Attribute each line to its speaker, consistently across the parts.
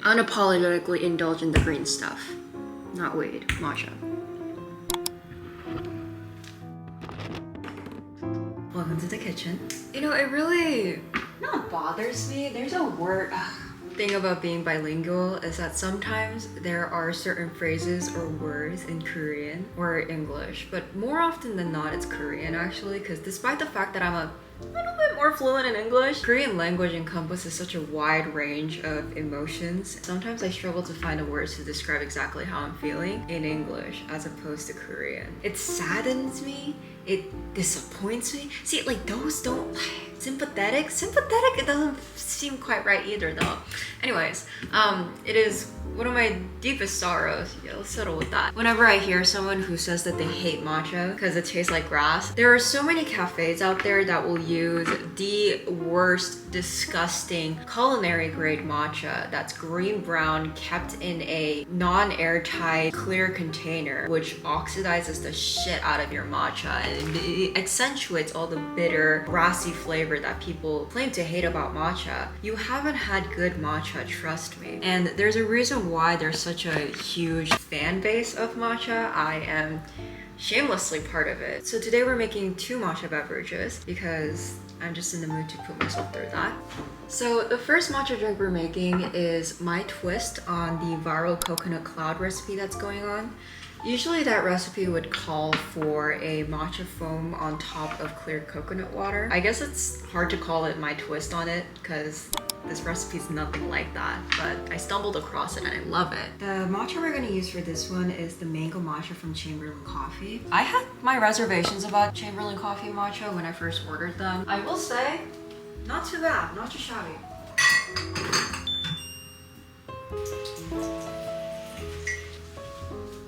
Speaker 1: unapologetically indulge in the green stuff. Not weed, matcha. Welcome to the kitchen. You know, it really not bothers me. There's a word thing about being bilingual is that sometimes there are certain phrases or words in Korean or English, but more often than not it's Korean actually, because despite the fact that I'm a little bit more fluent in English, Korean language encompasses such a wide range of emotions. Sometimes I struggle to find the words to describe exactly how I'm feeling in English as opposed to Korean. It saddens me, it disappoints me. See, like those don't, sympathetic, it doesn't seem quite right either though. Anyways, it is one of my deepest sorrows. Yeah, let's settle with that. Whenever I hear someone who says that they hate matcha because it tastes like grass, there are so many cafes out there that will use the worst, disgusting culinary grade matcha that's green brown, kept in a non-airtight clear container, which oxidizes the shit out of your matcha and it accentuates all the bitter, grassy flavor that people claim to hate about matcha. You haven't had good matcha, trust me. And there's a reason why there's such a huge fan base of matcha. I am shamelessly part of it. So today we're making 2 matcha beverages because I'm just in the mood to put myself through that. So the first matcha drink we're making is my twist on the viral coconut cloud recipe that's going on. Usually that recipe would call for a matcha foam on top of clear coconut water. I guess it's hard to call it my twist on it because this recipe is nothing like that, but I stumbled across it and I love it. The matcha we're gonna use for this one is the mango matcha from Chamberlain Coffee. I had my reservations about Chamberlain Coffee matcha when I first ordered them. I will say, not too bad, not too shabby.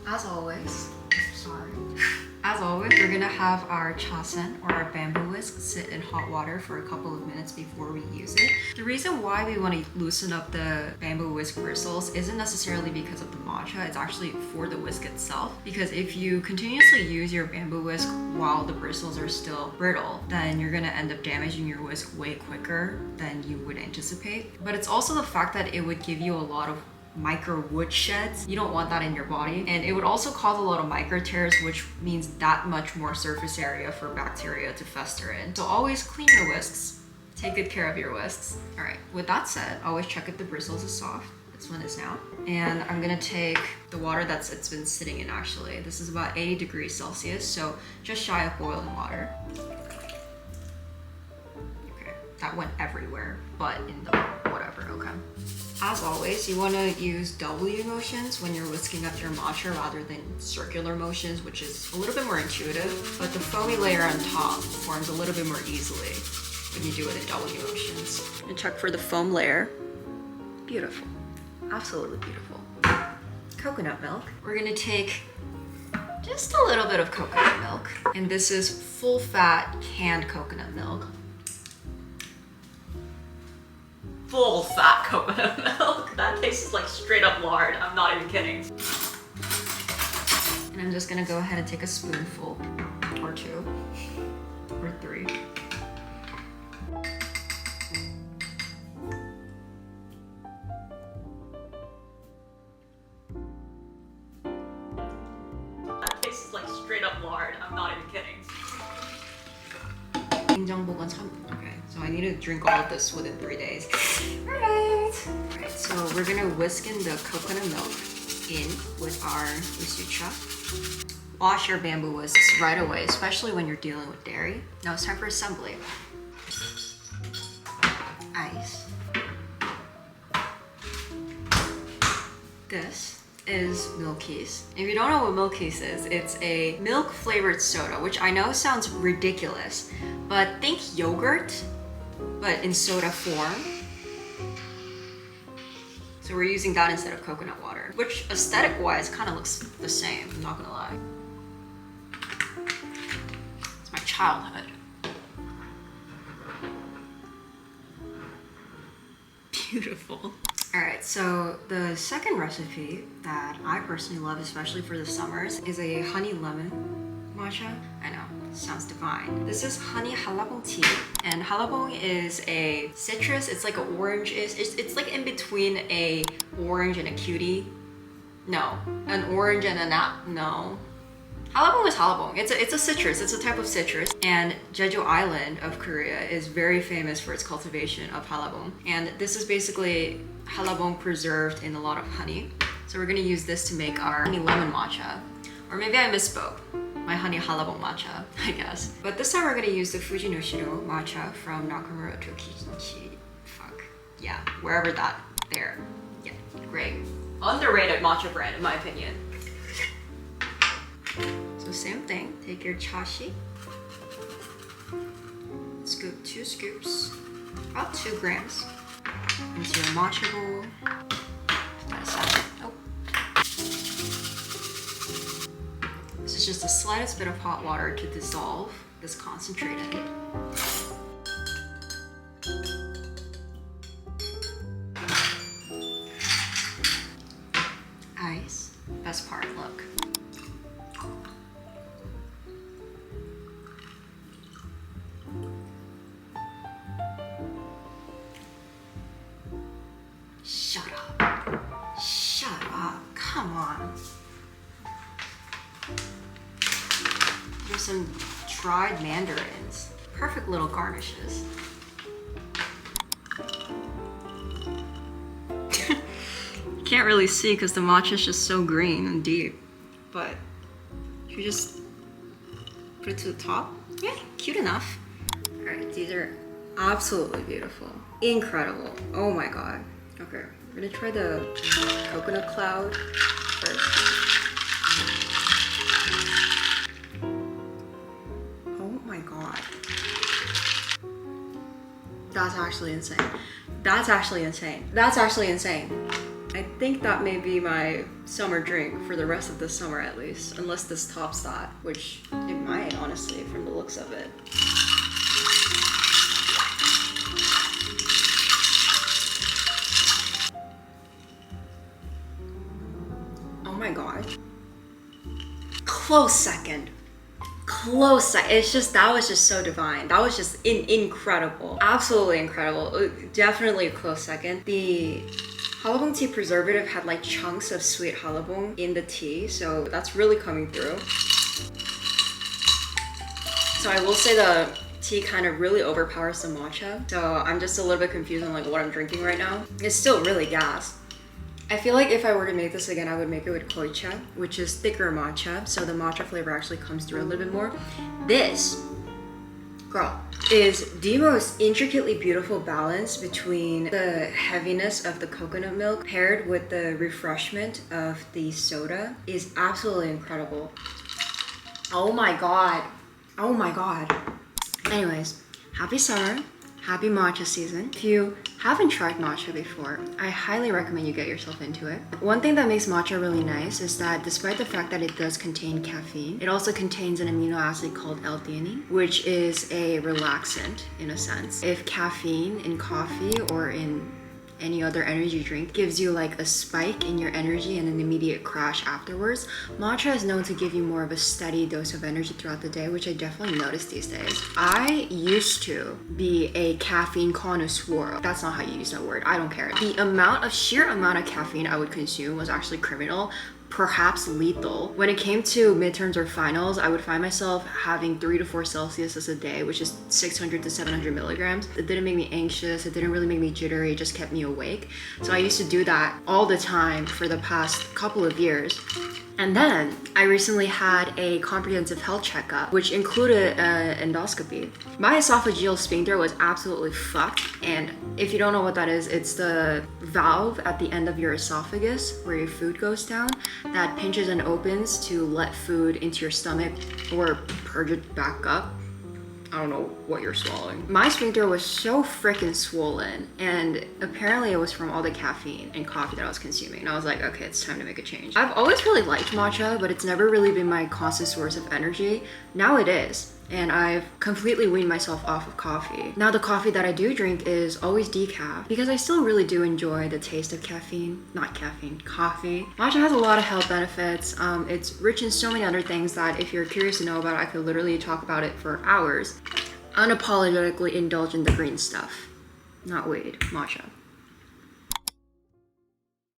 Speaker 1: As always, we're gonna have our chasen or our bamboo whisk sit in hot water for a couple of minutes before we use it. The reason why we want to loosen up the bamboo whisk bristles isn't necessarily because of the matcha, it's actually for the whisk itself. Because if you continuously use your bamboo whisk while the bristles are still brittle, then you're gonna end up damaging your whisk way quicker than you would anticipate. But it's also the fact that it would give you a lot of micro wood sheds. You don't want that in your body, and it would also cause a lot of micro tears, which means that much more surface area for bacteria to fester in. So always clean your whisks, take good care of your whisks. All right, with that said, always check if the bristles is soft. This one is now. And I'm gonna take the water it's been sitting in actually. This is about 80 degrees Celsius, so just shy of boiling water. Okay, that went everywhere, but in the whatever, okay. As always, you want to use W motions when you're whisking up your matcha rather than circular motions, which is a little bit more intuitive, but the foamy layer on top forms a little bit more easily when you do it in W motions. And check for the foam layer. Beautiful, absolutely beautiful. Coconut milk. We're gonna take just a little bit of coconut milk, and this is full fat canned coconut milk. Full fat coconut milk. That tastes like straight up lard. I'm not even kidding. And I'm just gonna go ahead and take a spoonful or 2 or 3. That tastes like straight up lard. I'm not even kidding. Okay, so I need to drink all of this within 3 days. Alright, so we're gonna whisk in the coconut milk in with our usucha. Wash your bamboo whisks right away, especially when you're dealing with dairy. Now it's time for assembly. Ice. This is Milky's. If you don't know what Milky's is, it's a milk flavored soda, which I know sounds ridiculous, but think yogurt, but in soda form. So we're using that instead of coconut water, which aesthetic wise kind of looks the same, I'm not gonna lie. It's my childhood. Beautiful. All right, so the second recipe that I personally love, especially for the summers, is a honey lemon matcha. I know, Sounds divine. This is honey halabong tea, and halabong is a citrus. It's like an orange. It's like in between a orange and a cutie. No, an orange and an no. Halabong is halabong. It's a citrus. It's a type of citrus. And Jeju Island of Korea is very famous for its cultivation of halabong. And this is basically halabong preserved in a lot of honey. So we're gonna use this to make our honey lemon matcha. Or maybe I misspoke. My honey halabong matcha, I guess. But this time we're gonna use the Fujinoshiro matcha from Nakamura Tokichi. Fuck. Yeah, wherever that, there. Yeah, great. Underrated matcha brand in my opinion. So same thing, take your chashi, scoop 2 scoops, about 2 grams, into your matcha bowl. That aside. Oh. This is just the slightest bit of hot water to dissolve this concentrated. Ice. Best part, look. Shut up. Shut up. Come on. There's some dried mandarins. Perfect little garnishes. Can't really see because the matcha is just so green and deep. But if you just put it to the top, yeah, cute enough. Alright, these are absolutely beautiful. Incredible. Oh my god. Okay, we're gonna try the coconut cloud first. Oh my god. That's actually insane. That's actually insane. That's actually insane. I think that may be my summer drink for the rest of the summer at least, unless this tops that, which it might, honestly, from the looks of it. Oh my god. Close second. Close second. It's just, that was just so divine. That was just incredible. Absolutely incredible. Definitely a close second. The halabong tea preservative had like chunks of sweet halabong in the tea, so that's really coming through. So I will say the tea kind of really overpowers the matcha, so I'm just a little bit confused on like what I'm drinking right now. It's still really gas. I feel like if I were to make this again, I would make it with koicha, which is thicker matcha, so the matcha flavor actually comes through a little bit more. This, girl, is the most intricately beautiful balance between the heaviness of the coconut milk paired with the refreshment of the soda. Is absolutely incredible. Oh my god. Oh my god. Anyways, happy summer. Happy matcha season. If you haven't tried matcha before, I highly recommend you get yourself into it. One thing that makes matcha really nice is that despite the fact that it does contain caffeine, it also contains an amino acid called L-theanine, which is a relaxant in a sense. If caffeine in coffee or in any other energy drink gives you like a spike in your energy and an immediate crash afterwards, matcha is known to give you more of a steady dose of energy throughout the day, which I definitely notice these days. I used to be a caffeine connoisseur. That's not how you use that word. I don't care. The sheer amount of caffeine I would consume was actually criminal, perhaps lethal. When it came to midterms or finals, I would find myself having 3 to 4 Celsius a day, which is 600 to 700 milligrams. It didn't make me anxious. It didn't really make me jittery. It just kept me awake. So I used to do that all the time for the past couple of years. And then I recently had a comprehensive health checkup, which included an endoscopy. My esophageal sphincter was absolutely fucked. And if you don't know what that is, it's the valve at the end of your esophagus where your food goes down that pinches and opens to let food into your stomach or purge it back up. I don't know what you're swallowing. My sphincter was so freaking swollen, and apparently it was from all the caffeine and coffee that I was consuming. And I was like, okay, it's time to make a change. I've always really liked matcha, but it's never really been my constant source of energy. Now it is. and I've completely weaned myself off of coffee. Now the coffee that I do drink is always decaf because I still really do enjoy the taste of caffeine. Not caffeine, coffee. Matcha has a lot of health benefits. It's rich in so many other things that if you're curious to know about it, I could literally talk about it for hours. Unapologetically indulge in the green stuff. Not weed, matcha.